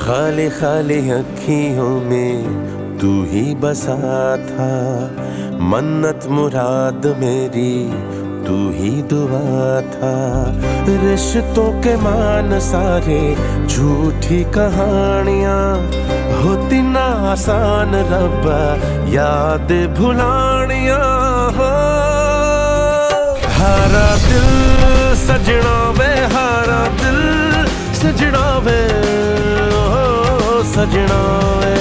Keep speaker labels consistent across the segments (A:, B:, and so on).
A: खाली खाली अखियों में तू ही बसा था, मन्नत मुराद मेरी तू ही दुआ था। रिश्तों के मान सारे झूठी कहानियां, होती ना आसान रब्बा याद भुलानियां। हो हारा दिल सजना वे, हारा दिल सजना वे, ओ सजना वे।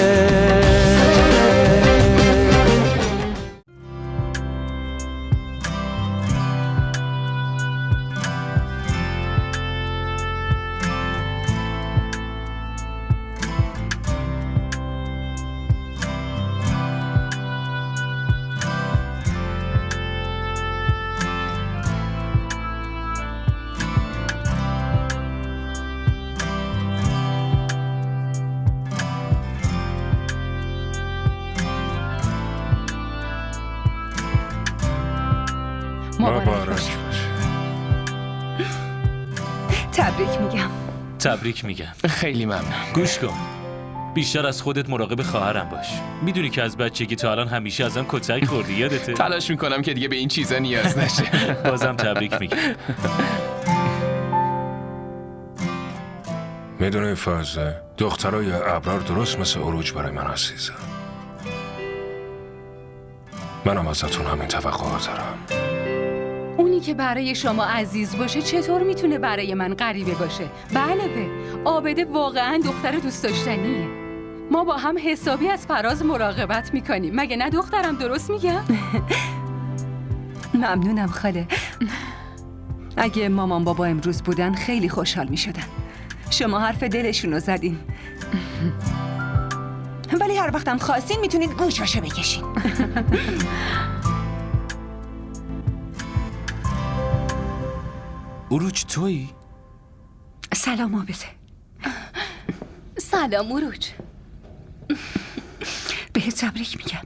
B: مبارک باشه.
C: تبریک میگم.
D: تبریک میگم.
B: خیلی ممنون.
D: گوش کن، بیشتر از خودت مراقب خواهرم باش. میدونی که از بچگی تا الان همیشه ازم کتک خوردی، یادته؟
B: تلاش میکنم که دیگه به این چیزا نیاز نشه.
D: بازم تبریک میگم.
E: میدونی فازه، دخترای ابرار درست مثل عروج برای من عزیزم. منم ازتون همین توقعات دارم.
C: اونی که برای شما عزیز باشه چطور میتونه برای من غریبه باشه؟ بله، عابده واقعا دختر دوست داشتنیه. ما با هم حسابی از فراز مراقبت میکنیم، مگه نه دخترم؟ درست میگم؟
F: ممنونم خاله. اگه مامان بابا امروز بودن خیلی خوشحال میشدن. شما حرف دلشونو زدین. ولی هر وقتم خواستین میتونید گوشاشو بکشین.
D: عروج تویی؟
F: سلام عابده.
C: سلام عروج.
F: بهت تبریک میگم.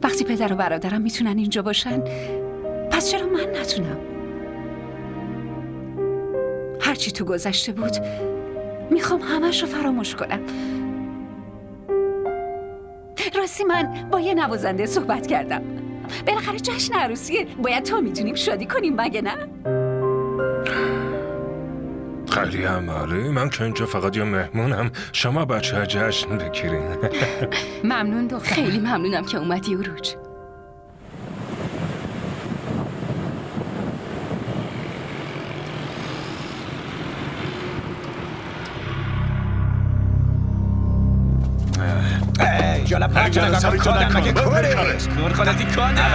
F: وقتی پدر و برادرم میتونن اینجا باشن، پس چرا من نتونم؟ هرچی تو گذشته بود میخوام همش رو فراموش کنم. راستی من با یه نوازنده صحبت کردم. بالاخره جشن عروسیه، باید تا میتونیم شادی کنیم، مگه نه؟
E: خیلی هم عالی. من که اینجا فقط یه مهمونم، شما بچه جشن بگیرین.
C: ممنون دختر.
F: خیلی ممنونم که اومدی عروج.
G: جالب نکنه کادم مگه کوره کور خودتی کادم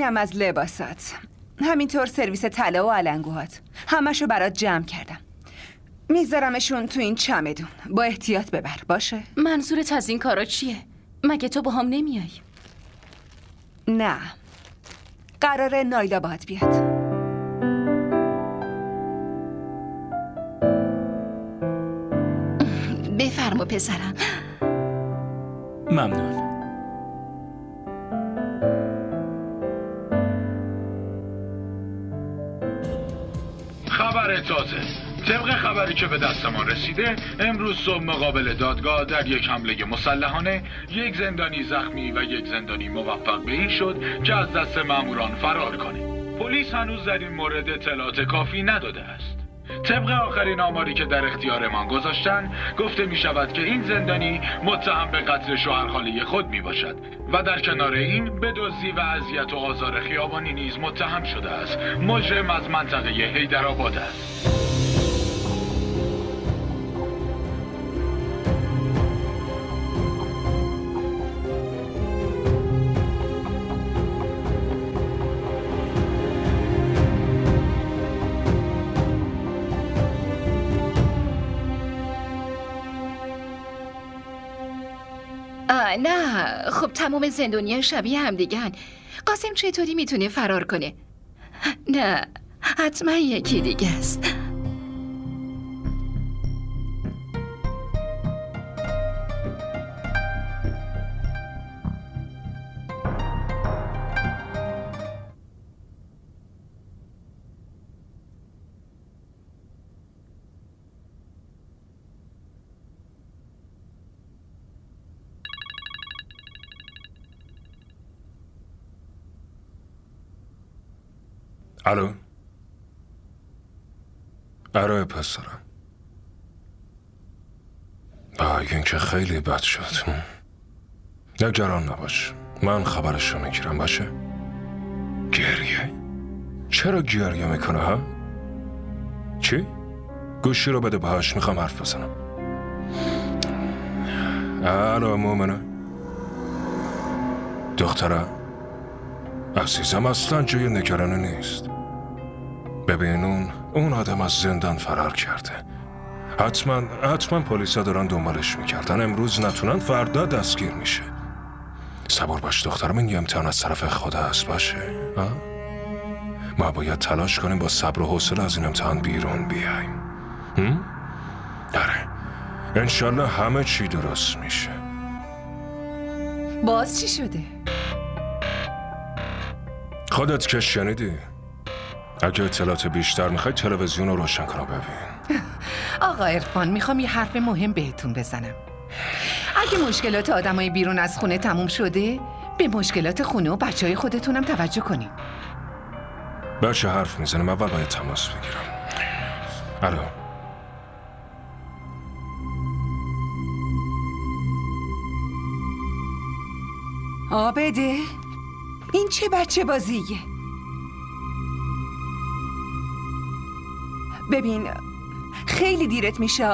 F: اینم از لباسات، همینطور سرویس طلا و علنگوهات، همشو برات جمع کردم. میذارمشون تو این چمدون. با احتیاط ببر باشه؟
C: منظورت از این کارا چیه؟ مگه تو با هم نمیای؟
F: نه، قراره نایلا باید بیاد.
C: بفرما پسرم.
D: ممنون.
H: خبر تازه. طبق خبری که به دستمان رسیده، امروز صبح مقابل دادگاه در یک حمله مسلحانه یک زندانی زخمی و یک زندانی موفق به این شد که از دست ماموران فرار کنه. پلیس هنوز در این مورد اطلاعات کافی نداده است. طبق آخرین آماری که در اختیارمان گذاشتن، گفته می شود که این زندانی متهم به قتل شوهرخاله خود می باشد و در کنار این به دزدی و اذیت و آزار خیابانی نیز متهم شده است. مجرم از منطقه حیدرآباد است.
C: نه، خب تمام زندانی‌ها شبیه همدیگن. قاسم چطوری میتونه فرار کنه؟ نه، حتما یکی دیگه است.
E: الو؟ آره پسرم. این که خیلی بد شد. نگران نباش، من خبرشو میگیرم. باشه؟ گریه؟ چرا گریه میکنه ها؟ چی؟ گوشی رو بده باهاش، میخوام حرف بزنم. الو مومنه؟ دختره؟ عزیزم اصلا جای نگرانی نیست. ببین اون آدم از زندان فرار کرده. حتما پلیسا دارن دنبالش میکردن. امروز نتونن، فردا دستگیر میشه. صبور باش دخترم، این یه امتحان از طرف خدا هست. باشه؟ ما باید تلاش کنیم با صبر و حوصله از این امتحان بیرون بیایم. آره، انشالله همه چی درست میشه.
F: باز چی شده؟
E: خودت که شنیدی. اگه اطلاعات بیشتر میخوای تلویزیون رو روشن کن و ببین.
I: آقا عرفان، میخوام یه حرف مهم بهتون بزنم. اگه مشکلات آدمای بیرون از خونه تموم شده، به مشکلات خونه و بچهای خودتونم توجه کنین.
E: بچه حرف میزنم، اول باید تماس بگیرم. الو؟
F: آبده؟ این چه بچه بازیه؟ ببین، خیلی دیرت میشه.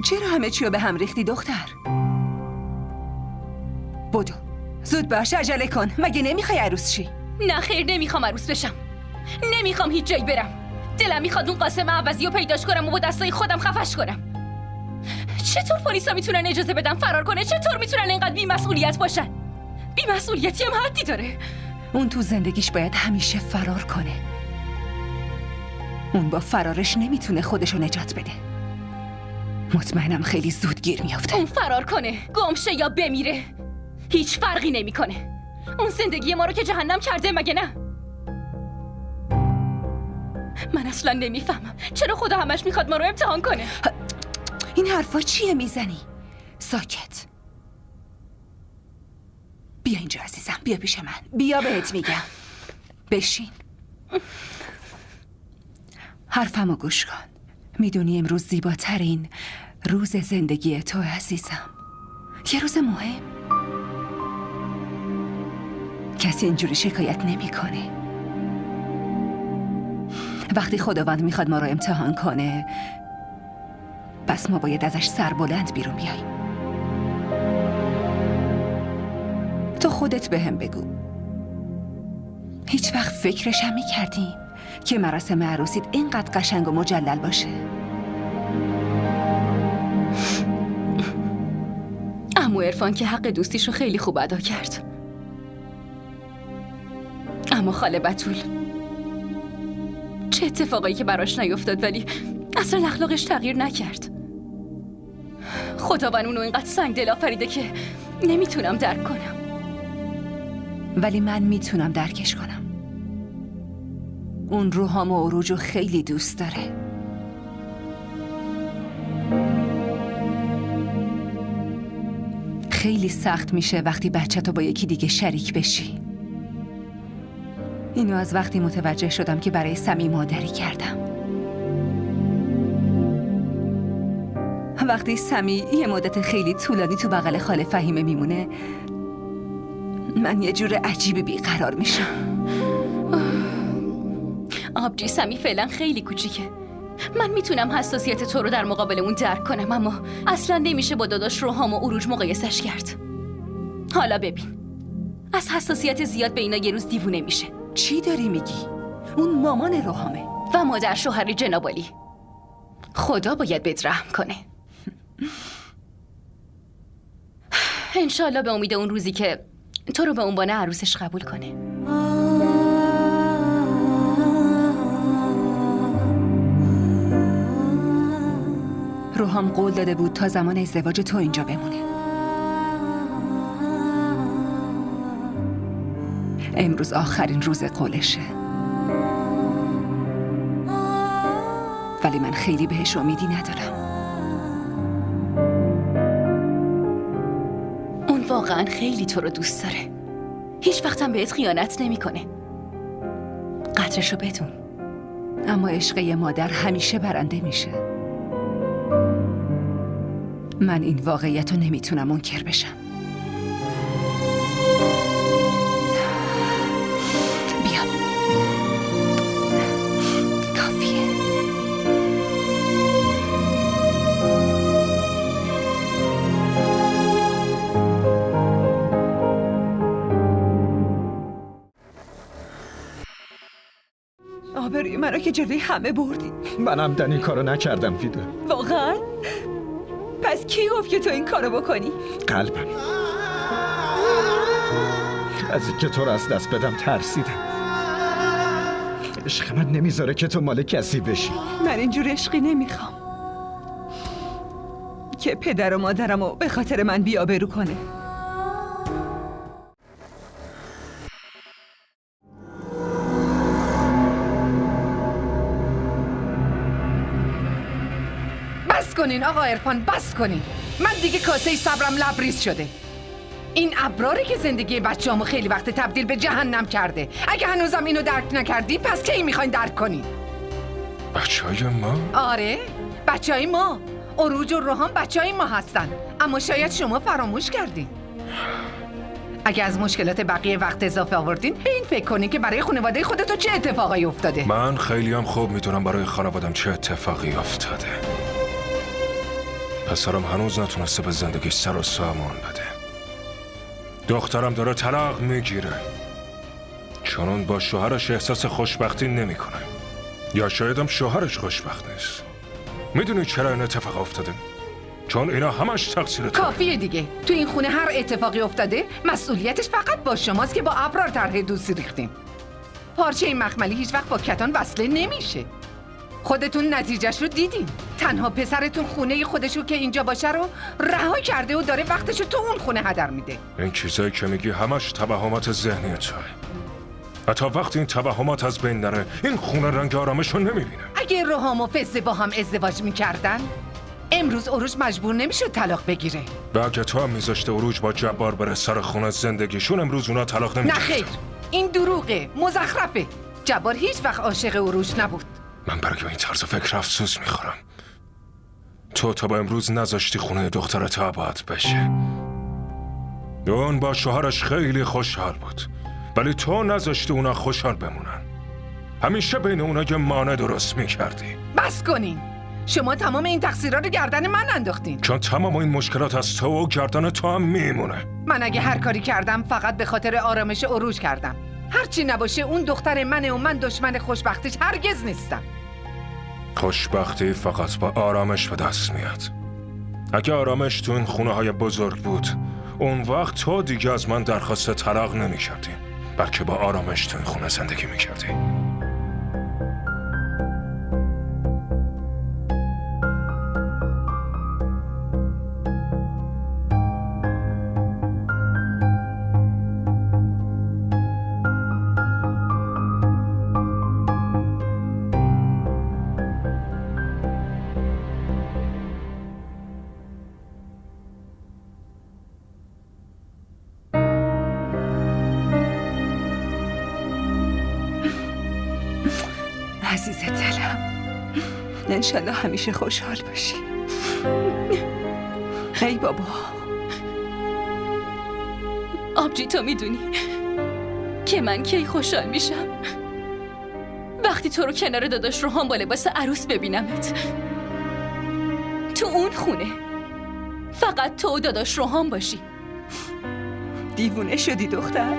F: چرا همه چیو به هم ریختی دختر؟ بدو، زود باش، عجله کن. مگه نمیخوای عروس شی؟
C: نه خیر، نمیخوام عروس بشم. نمیخوام هیچ جایی برم. دلم میخواد اون قاسم عوضی رو پیداش کنم و با دستای خودم خفش کنم. چطور پلیسا میتونن اجازه بدن فرار کنه؟ چطور میتونن اینقدر بی‌مسئولیت باشن؟ بی‌مسئولیتی هم حدی داره.
F: اون تو زندگیش باید همیشه فرار کنه. اون با فرارش نمیتونه خودشو نجات بده. مطمئنم خیلی زود گیر میافته.
C: اون فرار کنه، گمشه یا بمیره، هیچ فرقی نمیکنه. اون زندگی ما رو که جهنم کرده، مگه نه؟ من اصلا نمیفهمم چرا خدا همش میخواد ما رو امتحان کنه.
F: این حرفا چیه میزنی؟ ساکت. بیا اینجا عزیزم، بیا پیش من. بیا بهت میگم. بشین. حرفمو گوش کن. میدونی امروز زیباترین روز زندگی تو عزیزم. یه روز مهم. کسی اینجوری شکایت نمیکنه. وقتی خداوند میخواد ما رو امتحان کنه، پس ما باید ازش سربلند بیرون بیاییم. تو خودت بهم بگو، هیچ وقت فکرش هم می‌کردیم که مراسم عروسیت اینقدر قشنگ و مجلل باشه؟
C: عمو عرفان که حق دوستیشو خیلی خوب ادا کرد. اما خاله بتول، چه اتفاقایی که براش نیفتاد ولی اصلا اخلاقش تغییر نکرد. خداوند اونو اینقدر سنگ دل آفریده که نمیتونم درک کنم.
F: ولی من میتونم درکش کنم. اون روحام و عروجو خیلی دوست داره. خیلی سخت میشه وقتی بچه‌تو با یکی دیگه شریک بشی. اینو از وقتی متوجه شدم که برای سمی مادری کردم. وقتی سمی یه مدت خیلی طولانی تو بغل خاله فهیمه میمونه، من یه جور عجیبی بیقرار میشم.
C: آبجی، سمی فعلا خیلی کوچیکه. من میتونم حساسیت تو رو در مقابل اون درک کنم، اما اصلا نمیشه با داداش روحام و عروج مقایسش کرد. حالا ببین، از حساسیت زیاد به اینا یه روز دیوونه میشه.
F: چی داری میگی؟ اون مامان روحامه
C: و مادر شوهر جناب عالی. خدا باید بهت رحم کنه. انشالله به امید اون روزی که تو رو به عنوان عروسش قبول کنه.
F: روحام قول داده بود تا زمان ازدواج تو اینجا بمونه. امروز آخرین روز قولشه. ولی من خیلی بهش امیدی ندارم.
C: اون واقعا خیلی تو رو دوست داره. هیچ وقت هم بهت خیانت نمیکنه. قدرشو بدون.
F: اما عشق یه مادر همیشه برنده میشه. من این واقعیت رو نمیتونم منکر بشم. بیا. کافیه. آبروی منو که جلوی همه بردی.
G: منم این کارو نکردم فیده.
F: واقعا؟ پس کی گفت که تو این کارو بکنی؟
G: قلبم از اینکه تو رو از دست بدم ترسیدم. عشق من نمیذاره که تو مال کسی بشی.
F: من اینجور عشقی نمیخوام که پدر و مادرمو به خاطر من بی‌آبرو کنه.
I: بس کنین آقا عرفان، بس کنین. من دیگه کاسه صبرم لبریز شده. این ابراری که زندگی بچه‌امو خیلی وقت تبدیل به جهنم کرده. اگه هنوزم اینو درک نکردی پس کی میخواین درک کنین؟
E: بچه‌های ما؟
I: آره، بچه‌های ما. عروج و روحان بچه‌های ما هستن. اما شاید شما فراموش کردین. اگه از مشکلات بقیه وقت اضافه آوردین، به این فکر کنین که برای خانواده خودتون چه اتفاقایی افتاده.
E: من خیلی هم خوب میدونم برای خانوادم چه اتفاقی افتاده. پسرم هنوز نتونسته به زندگیش سر و سامان بده. دخترم داره طلاق میگیره چون اون با شوهرش احساس خوشبختی نمیکنه. یا شاید هم شوهرش خوشبخت نیست. میدونی چرا این اتفاق افتاده؟ چون اینا همش تقصیر تو.
I: کافیه دیگه. تو این خونه هر اتفاقی افتاده مسئولیتش فقط با شماست که با ابرار طرح دوستی ریختین. پارچه این مخملی هیچ وقت با کتان وصله نمیشه. خودتون نتیجهش رو دیدین. تنها پسرتون خونه خودشو که اینجا باشه رو رها کرده و داره وقتشو تو اون خونه هدر میده.
E: این چیزایی که میگی همش توهمات ذهنی توه. حتی وقتی این توهمات از بین نره این خونه رنگ آرامش رو نمیبینه.
I: اگه روحام و فزه با هم ازدواج میکردن امروز عروج مجبور نمیشد طلاق بگیره.
E: و اگه تو هم میذاشته عروج با جبار بره سر خونه زندگیشون امروز اونا طلاق
I: نه
E: نمیگیرن.
I: خیر، این دروغه، مزخرفه. جبار هیچ وقت عاشق عروج نبود.
E: من برای این طرز فکر افسوس میخورم. تو تا با امروز نذاشتی خونه دخترت آباد بشه. اون با شوهرش خیلی خوشحال بود ولی تو نذاشتی اونا خوشحال بمونن. همیشه بین اونا یه مانع درست میکردی.
I: بس کنین. شما تمام این تقصیرها رو گردن من انداختین.
E: چون تمام این مشکلات از تو و گردن تو هم میمونه.
I: من اگه هر کاری کردم فقط به خاطر آرامش عروج کردم. هرچی نباشه اون دختر منه و من دشمن خوشبختیش هرگز نیستم.
E: خوشبختی فقط با آرامش به دست میاد. اگه آرامش تو این خونه های بزرگ بود، اون وقت تو دیگه از من درخواست طلاق نمی کردی، بلکه با آرامش تو این خونه زندگی می کردی.
F: عزیز دلم، انشالله همیشه خوشحال باشی. ای بابا.
C: آبجی تو میدونی که من کی خوشحال میشم؟ وقتی تو رو کنار داداش روحان با لباس عروس ببینمت تو اون خونه، فقط تو و داداش روحان باشی.
F: دیوونه شدی دختر؟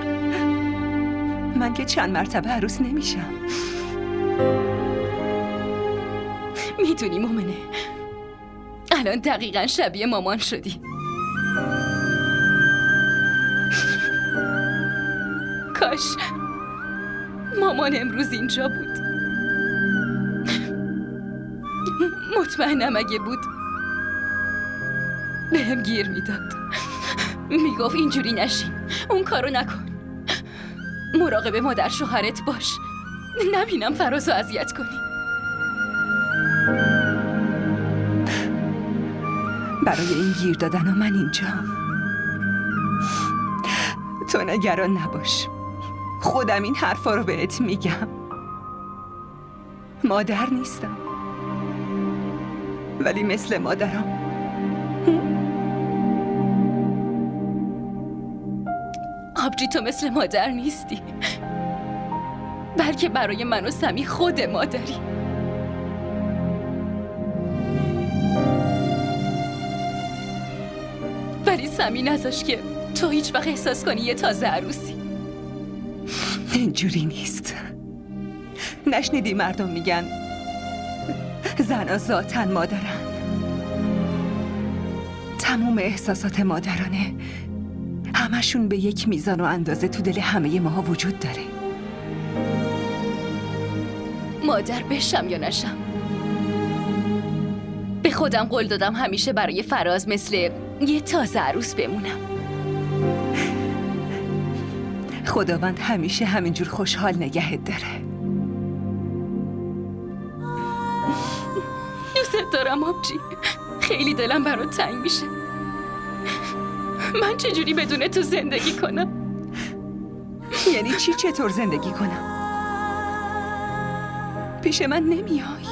F: من که چند مرتبه عروس نمیشم.
C: میدونی مومنه، الان دقیقا شبیه مامان شدی. کاش مامان امروز اینجا بود. مطمئنم اگه بود بهم گیر میداد، میگفت اینجوری نشین، اون کارو نکن، مراقب مادر شوهرت باش، نبینم فرازو اذیت کنی.
F: برای این گیر دادن من اینجام. تو نگران نباش، خودم این حرفا رو بهت میگم. مادر نیستم، ولی مثل مادرم.
C: آبجی تو مثل مادر نیستی، بلکه برای من و سمی خود مادری. ولی سمی نذاش که تو هیچ وقت احساس کنی یه تازه عروسی.
F: اینجوری نیست. نشنیدی مردم میگن زنها ذاتن مادرن؟ تموم احساسات مادرانه همشون به یک میزان و اندازه تو دل همه ماها وجود داره.
C: مادر بشم یا نشم، به خودم قول دادم همیشه برای فراز مثل یه تازه عروس بمونم.
F: خداوند همیشه همینجور خوشحال نگهت داره.
C: دوست دارم آبجی، خیلی دلم برات تنگ میشه. من چجوری بدون تو زندگی کنم؟
F: یعنی چی چطور زندگی کنم؟ پیش من نمیای؟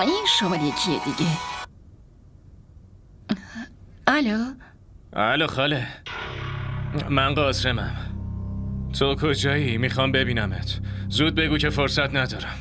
C: این شمال یکیه دیگه. الو؟
D: الو خاله، من قاسمم. تو کجایی؟ میخوام ببینمت. زود بگو که فرصت ندارم.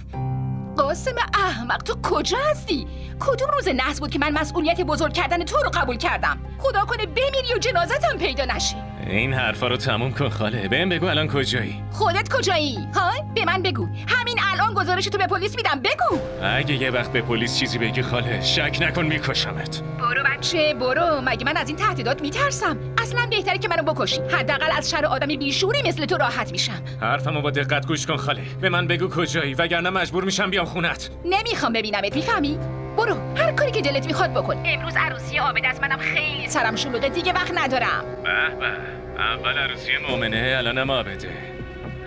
C: قاسم احمق، تو کجا هستی؟ کدوم روز نحس بود که من مسئولیت بزرگ کردن تو رو قبول کردم؟ خدا کنه بمیری و جنازتم پیدا نشی.
D: این حرفا رو تموم کن خاله. بهم بگو الان کجایی؟
C: خودت کجایی؟ ها؟ به من بگو. همین الان گزارش تو به پلیس میدم. بگو.
D: اگه یه وقت به پلیس چیزی بگی خاله، شک نکن میکشمت.
C: برو بچه برو، مگه من از این تهدیدات میترسم؟ اصلا بهتره که منو بکشی، حداقل از شر آدمی بیشوری مثل تو راحت میشم.
D: حرفمو با دقت گوش کن خاله. به من بگو کجایی، وگرنه مجبور میشم بیام خونت.
C: نمیخوام ببینمت، میفهمی؟ برو، هر کاری که دلت میخواد بکن. امروز عروسی عابد است، منم خیلی سرم شلوغه، دیگه وقت ندارم.
D: به به، اول عروسی مؤمنه، الانم عابده.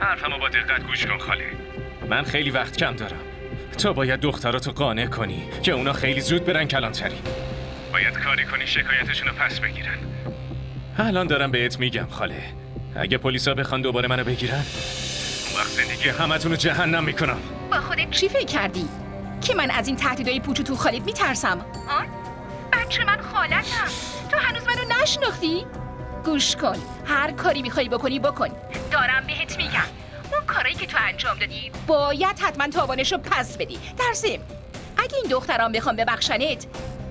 D: حرفمو با دقت گوش کن خاله. من خیلی وقت کم دارم. تو باید دختراتو قانع کنی که اونا خیلی زود برن کلانتری. باید کاری کنی شکایتشونو پس بگیرن. الان دارم بهت میگم خاله، اگه پلیسا بخوان دوباره منو بگیرن، اون وقت زندگی همتونو جهنم میکنم.
C: با خودت چی فکر کردی؟ که من از این تهدیدای پوچ و تو خالیت میترسم؟
J: بچه من خالتم. تو هنوز منو نشناختی؟ گوش کن، هر کاری میخوای بکنی بکن. دارم بهت میگم اون کارایی که تو انجام دادی باید حتما تاوانشو پس بدی. در ضمن اگه این دختران بخوام ببخشنت،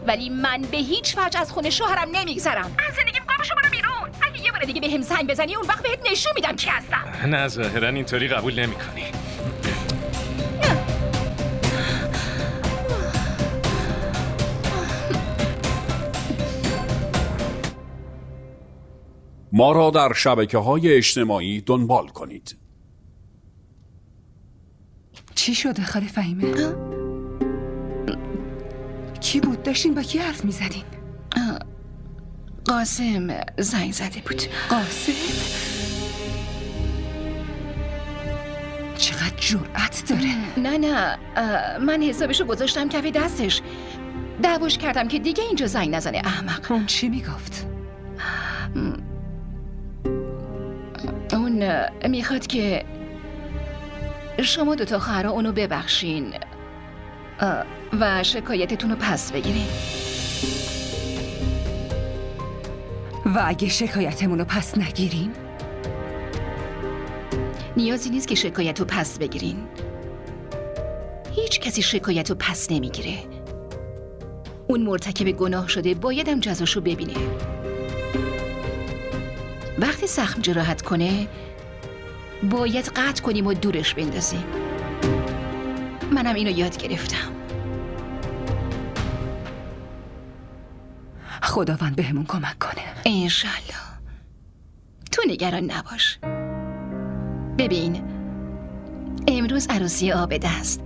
J: ولی من به هیچ وجه از خونه شوهرم نمیگذرم. از زندگیم گامشو برو بیرون. اگه یه بار دیگه بهم زنگ بزنی اون وقت بهت نشون میدم کی هستم.
D: نه ظاهرا اینطوری قبول نمی‌کنی.
K: ما را در شبکه‌های اجتماعی دنبال کنید.
F: چی شده خاله فهیمه؟ کی بود؟ داشتین با کی حرف میزدین؟
I: قاسم زنگ زده بود.
F: قاسم؟ چقدر جرأت داره.
I: نه من حسابشو گذاشتم کف دستش. دعواش کردم که دیگه اینجا زنگ نزنه احمق.
F: اون چی میگفت؟
I: اون میخواد که شما دوتا خواهرها اونو ببخشین و شکایتتون رو پس بگیرین.
F: و اگه شکایتمون رو پس نگیریم؟
I: نیازی نیست که شکایت رو پس بگیرین. هیچ کسی شکایت رو پس نمیگیره. اون مرتکب گناه شده، بایدم جزاشو ببینه. وقتی زخم جراحت کنه باید قطع کنیم و دورش بندازیم. منم اینو یاد گرفتم.
F: خداوند بهمون کمک کنه.
I: انشالله. تو نگران نباش. ببین، امروز عروسی عابده است.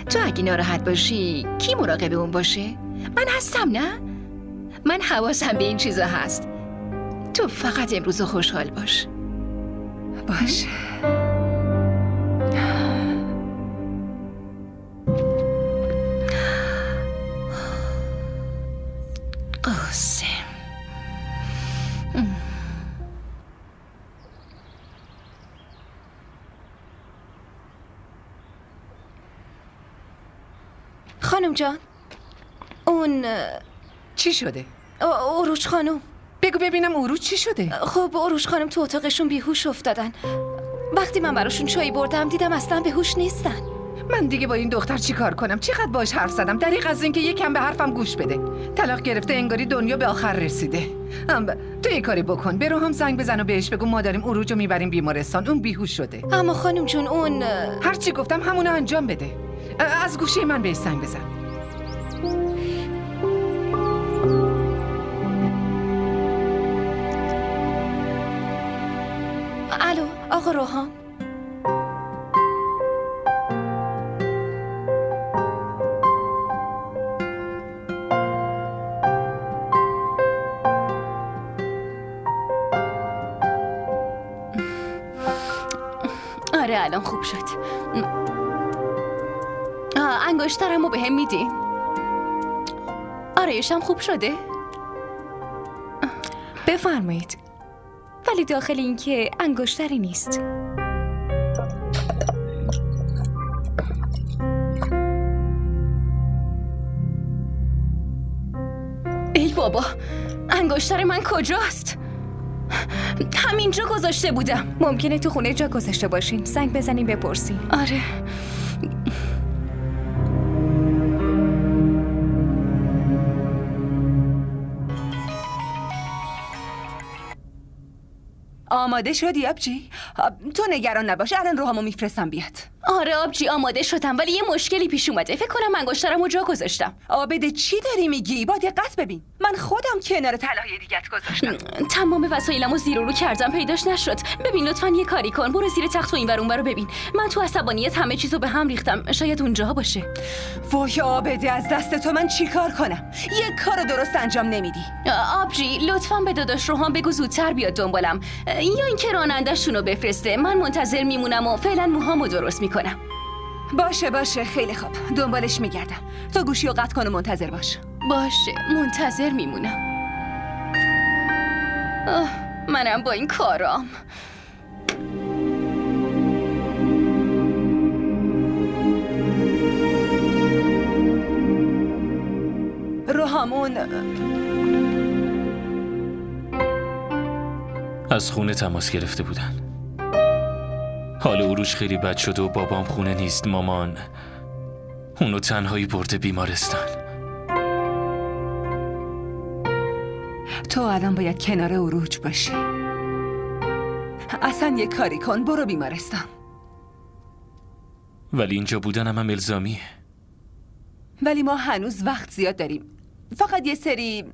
I: تو اگه ناراحت باشی کی مراقب اون باشه؟ من هستم نه؟ من حواسم به این چیزا هست. تو فقط امروز خوشحال باش.
F: باشه.
I: قاسم.
J: خانم جان، اون
I: چی شده؟
J: عروج خانم.
I: بگو ببینم عروج چی شده؟
J: خب عروج خانم تو اتاقشون بیهوش افتادن. وقتی من براشون چای بردم دیدم اصلا بیهوش نیستن.
I: من دیگه با این دختر چی کار کنم؟ چقدر باش حرف زدم دریغ از اینکه یکم به حرفم گوش بده. طلاق گرفته، انگاری دنیا به آخر رسیده. تو یه کاری بکن، برو هم زنگ بزن و بهش بگو ما داریم عروج رو میبریم بیمارستان، اون بیهوش شده.
J: اما خانم جون اون
I: هر چی گفتم همونو انجام بده. از گوشه من بهش زنگ بزن.
J: الو آقا روحان. آره الان خوب شد. انگشترم رو به هم میدی؟ آرایشم خوب شده؟
L: بفرمایید. ولی داخل این که انگشتری نیست.
J: ای بابا، انگشتر من کجاست؟ همینجا گذاشته بودم.
L: ممکنه تو خونه جا گذاشته باشین. زنگ بزنیم بپرسین.
J: آره.
F: آماده شدی آبجی؟ تو نگران نباش، الان روحامو میفرستم بیاد.
J: آره آبجی آماده شدم، ولی یه مشکلی پیش اومده. فکر کنم انگشترمو جا گذاشتم.
F: عابده چی داری میگی؟ با دقت ببین. من خودم کنار طلای دیگت گذاشتم.
J: تمام وسایلمو زیر و رو کردم پیداش نشد. ببین لطفاً یه کاری کن، برو زیر تخت و اینور اونور رو ببین. من تو عصبانیت همه چیزو به هم ریختم، شاید اونجا باشه.
F: وای عابده، از دست تو من چیکار کنم؟ یه کارو درست انجام نمیدی.
J: آبجی لطفاً به داداش روحان بگو زودتر بیاد دنبالم، یا اینکه راننده‌شونو بفرسته. من منتظر میمونم و فعلا موهامو درست میکنم.
F: باشه خیلی خوب، دنبالش میگردم. تو گوشی رو قطع کن و منتظر باش.
J: باشه منتظر میمونم. منم با این کارام.
F: روحامون
D: از خونه تماس گرفته بودن. حال عروج خیلی بد شده و بابام خونه نیست. مامان اونو تنهایی برده بیمارستان.
F: تو الان باید کنار عروج باشی. اصلا یه کاری کن، برو بیمارستان.
D: ولی اینجا بودنم هم الزامیه.
F: ولی ما هنوز وقت زیاد داریم. فقط یه سری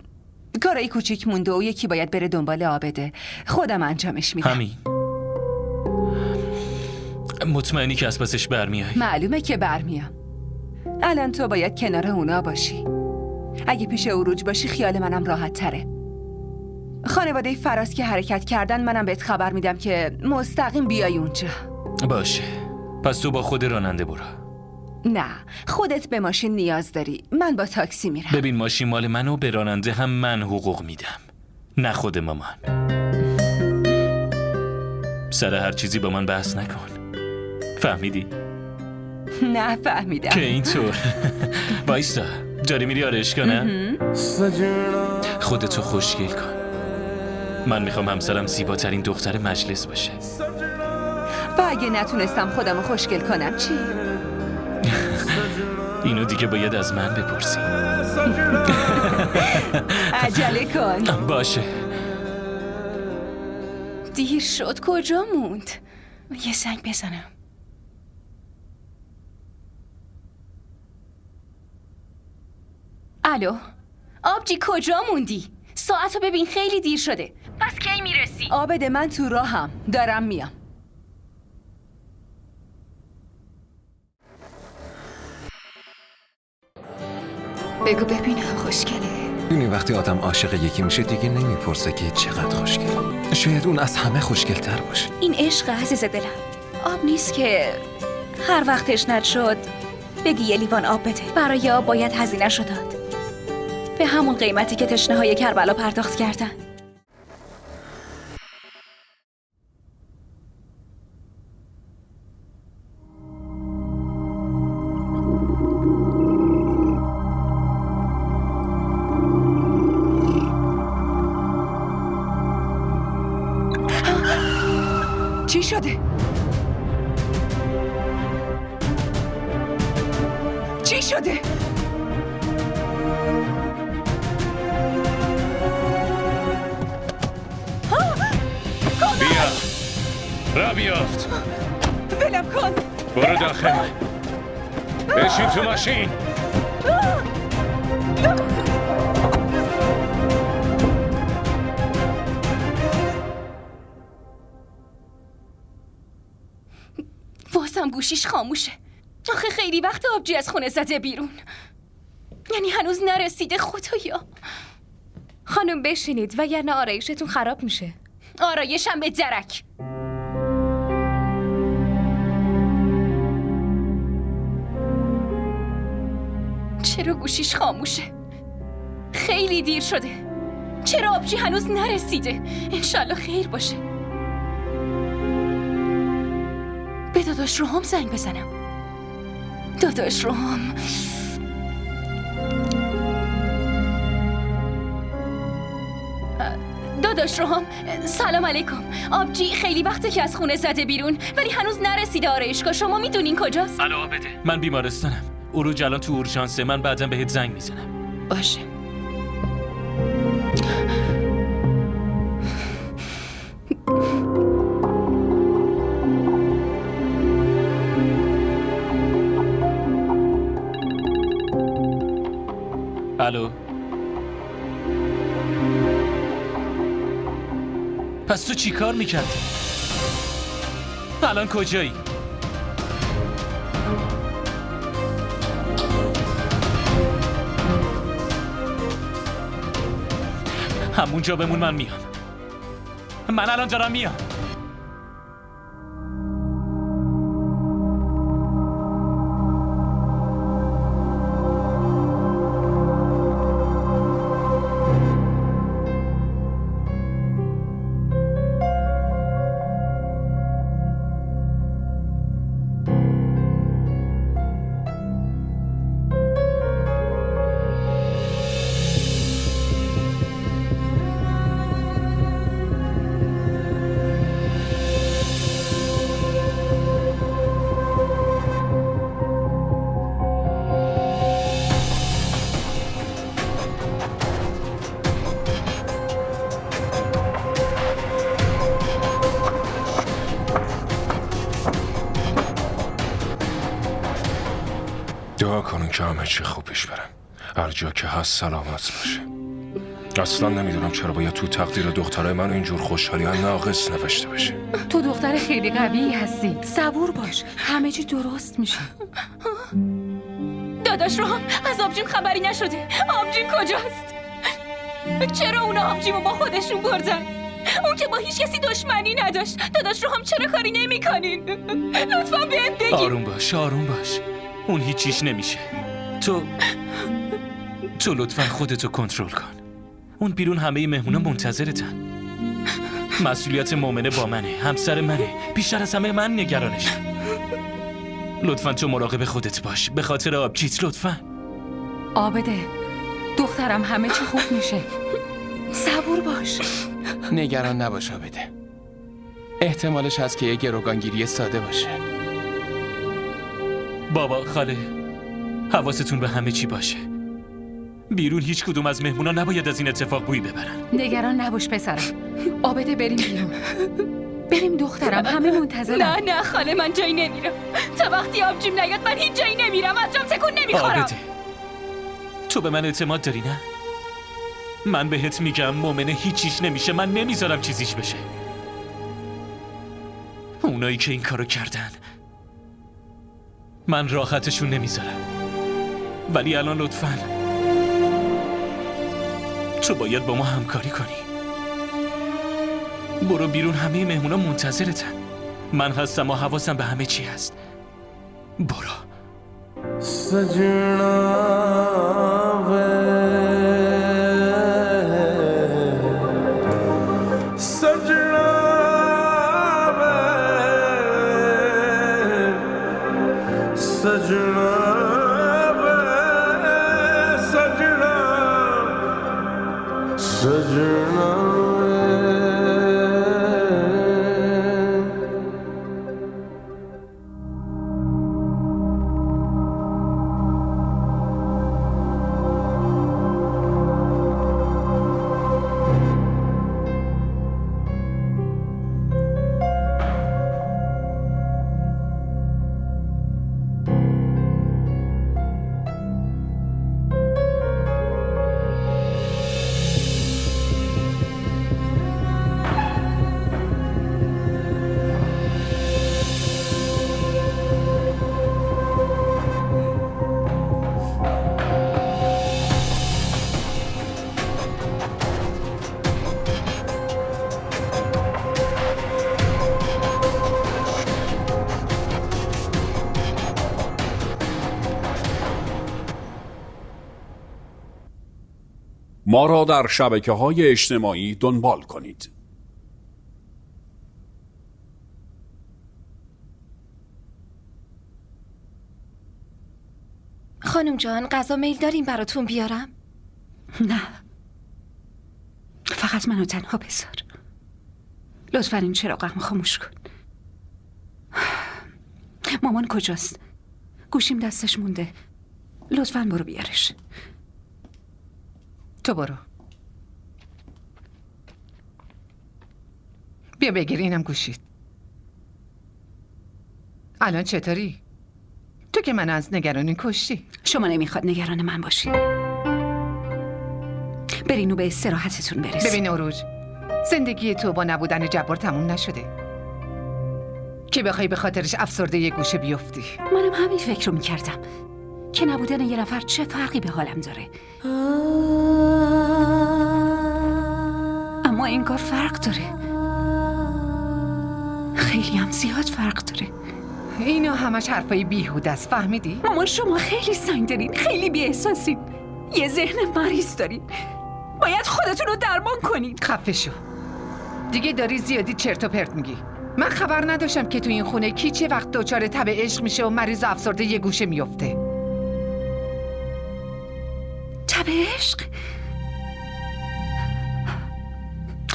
F: کارای کوچیک مونده و یکی باید بره دنبال عابده. خودم انجامش میدم.
D: همین. مطمئنی که از پسش برمیای؟
F: معلومه که برمیام. الان تو باید کنار اونا باشی. اگه پیش عروج باشی خیال منم راحت تره. خانواده فراز که حرکت کردن منم بهت خبر میدم که مستقیم بیای اونجا.
D: باشه. پس تو با خود راننده برو.
F: نه، خودت به ماشین نیاز داری. من با تاکسی میرم.
D: ببین ماشین مال من و به راننده هم من حقوق میدم، نه خود مامان. سر هر چیزی با من بحث نکن. فهمیدی؟
F: نه فهمیدم.
D: که اینطور. وایستا، جاری میری آرایشگاه نه؟ خودتو خوشگل کن. من میخوام همسرم زیباترین دختر مجلس باشه.
F: و اگه نتونستم خودمو خوشگل کنم چی؟
D: اینو دیگه باید از من بپرسی.
F: عجله کن.
D: باشه.
C: دیر شد، کجا موند؟ یه زنگ بزنم. الو، آبجی کجا موندی؟ ساعتو ببین خیلی دیر شده. پس کی میرسی؟
F: عابده من تو راهم، دارم میام.
L: بگو ببینم خوشگله.
M: ببینی وقتی آدم عاشق یکی میشه دیگه نمیپرسه که چقدر خوشگل. شاید اون از همه خوشگل‌تر باشه.
L: این عشق عزیز دلم. آب نیست که هر وقت تشنت شد بگی یه لیوان آب بده. برای آب باید هزینه‌شو داد، به همون قیمتی که تشنه‌های کربلا پرداخت کردن.
F: چی شده؟ چی شده؟
D: بیا را بیافت.
F: ولم کن.
D: برو داخل. بشین تو ماشین.
C: واسم گوشیش خاموشه. آخه خیلی وقت آبجی از خونه زده بیرون. یعنی هنوز نرسیده. خدایا.
L: خانم بشینید وگرنه آرایشتون خراب میشه.
C: آرایشم به درک. چرا گوشیش خاموشه؟ خیلی دیر شده. چرا آبجی هنوز نرسیده؟ انشالله خیر باشه. به داداش روحام زنگ بزنم. داداش روحام. داداش روحام، سلام علیکم. آبجی خیلی وقته که از خونه زده بیرون ولی هنوز نرسیده آرایشگاه. شما میدونین کجاست؟
D: الو عابده، من بیمارستانم. عروج الان تو اورژانسه. من بعداً بهت زنگ میزنم.
C: باشه.
D: الو. پس تو چی کار میکردی؟ الان کجایی؟ همونجا بمون، من میام. من الان دارم میام.
E: دعا کنین که همه چی خوب پیش بره. هر جا که هست سلامت باشه. اصلا نمیدونم چرا باید تو تقدیر دخترای من اینجور خوشحالی ها ناقص نوشته بشه.
C: تو دختر خیلی قوی هستی، صبور باش، همه چی درست میشه.
L: داداش رو هم از آبجیم خبری نشده. آبجیم کجاست؟ چرا اونا آبجیمو با خودشون بردن؟ اون که با هیچ کسی دشمنی نداشت. داداش رو هم چرا کاری نمی کنین؟ لطفا بهم بگین.
D: آروم باش، آروم باش. اون هیچیش نمیشه. تو لطفا خودتو کنترل کن. اون بیرون همه مهمونا منتظرتن. مسئولیت مومنه با منه، همسر منه، بیشتر از همه من نگرانشم. لطفا تو مراقب خودت باش، به خاطر آبجیت لطفا.
C: عابده، دخترم همه چی خوب میشه، صبور باش.
B: نگران نباش عابده. احتمالش هست که یه گروگانگیری ساده باشه.
D: بابا، خاله، حواستون به همه چی باشه. بیرون هیچ کدوم از مهمونا نباید از این اتفاق بویی ببرن.
C: نگران نباش پسرم. عابده بریم بیرون. بریم دخترم، همه منتظرن.
L: نه خاله، من جایی نمیرم. تا وقتی آبجیم نیاد من هیچ جایی نمیرم. از جام تکون نمیخورم.
D: عابده، تو به من اعتماد داری نه؟ من بهت میگم مومنه هیچیش نمیشه. من نمیذارم چیزیش بشه. اونایی که این کارو کردن من راحتشون نمیذارم. ولی الان لطفاً تو باید با ما همکاری کنی. برو بیرون، همه مهمونا منتظرتن. من هستم و حواسم به همه چی هست. برو.
A: سجنا
K: ما را در شبکه‌های اجتماعی دنبال کنید.
L: خانم جان، غذا میل داریم براتون بیارم؟
C: نه، فقط منو تنها بذار. لطفا این چراغم خاموش کن. مامان کجاست؟ گوشیم دستش مونده. لطفا برو بیارش.
I: تو برو. بیا بگیر، اینم گوشید. الان چطوری؟ تو که من از نگرانی کشتی.
C: شما نمیخواد نگران من باشی. برین و به استراحتتون برسید.
I: ببین عروج، زندگی تو با نبودن جبار تموم نشده که بخوای به خاطرش افسرده یه گوشه بیفتی.
C: منم همین فکر رو میکردم که نبودن یه نفر چه فرقی به حالم داره. اما این کار فرق داره، خیلی هم زیاد فرق داره.
I: اینا همش حرفای بیهوده است، فهمیدی؟
C: مامان شما خیلی سنگ دارین، خیلی بی احساسین، یه ذهن مریض دارین. باید خودتون رو درمان کنین.
I: خفه شو دیگه، داری زیادی چرت و پرت میگی. من خبر نداشتم که تو این خونه کی چه وقت دچار تب عشق میشه و مریض و افسرده یه گوشه میفته.
C: تب عشق؟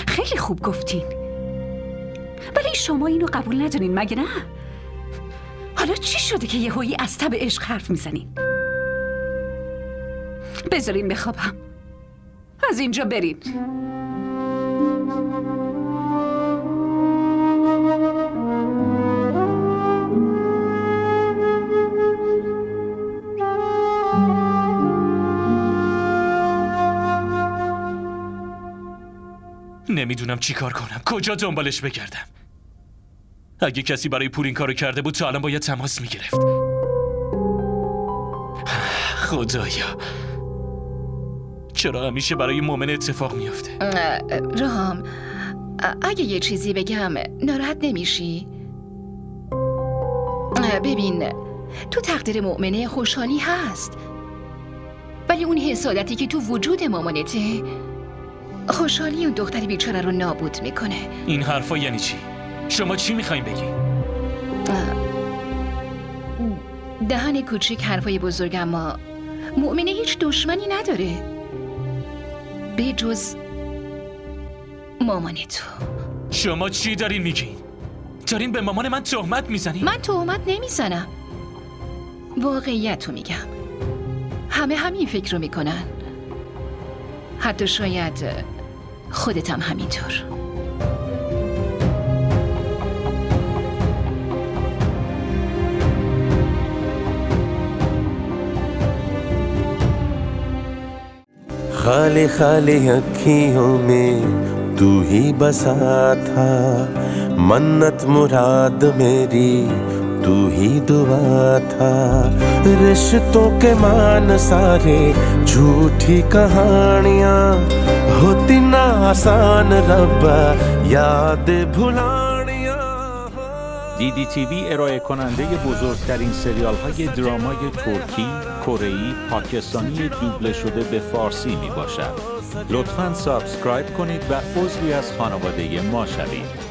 C: خیلی خوب گفتین، ولی شما اینو قبول ندارین مگه نه؟ حالا چی شده که یهویی از تب عشق حرف میزنین؟ بذارین بخوابم، از اینجا برین.
D: نمیدونم چی کار کنم. کجا دنبالش بگردم؟ اگه کسی برای پول این کارو کرده بود تا الان باید تماس میگرفت. خدایا چرا همیشه برای مؤمن اتفاق میافته؟
J: رام، اگه یه چیزی بگم ناراحت نمیشی؟ ببین، تو تقدیر مؤمنه خوشحالی هست، ولی اون حسادتی که تو وجود مامانته خوشحالی اون دختر بیچاره رو نابود میکنه.
D: این حرفا یعنی چی؟ شما چی میخواین بگی؟
J: دهن کوچیک حرفای بزرگ، اما مؤمنه هیچ دشمنی نداره به جز مامان تو.
D: شما چی دارین میگین؟ دارین به مامان من تهمت میزنین؟
J: من تهمت نمیزنم، واقعیت رو میگم. همه همین فکر رو میکنن، حتی شاید خودت هم همینطور.
A: खाली खाली अखियों में तू ही बसा था, मन्नत मुराद मेरी तू ही दुआ था। रिश्तों के मान सारे झूठी कहानियाँ, होती ना आसान रब्बा याद भुलानियाँ।
K: DDTV ارائه کننده بزرگترین سریال های درامای ترکی، کره‌ای، پاکستانی دوبله شده به فارسی می باشد. لطفاً سابسکرایب کنید و عضوی از خانواده ما شوید.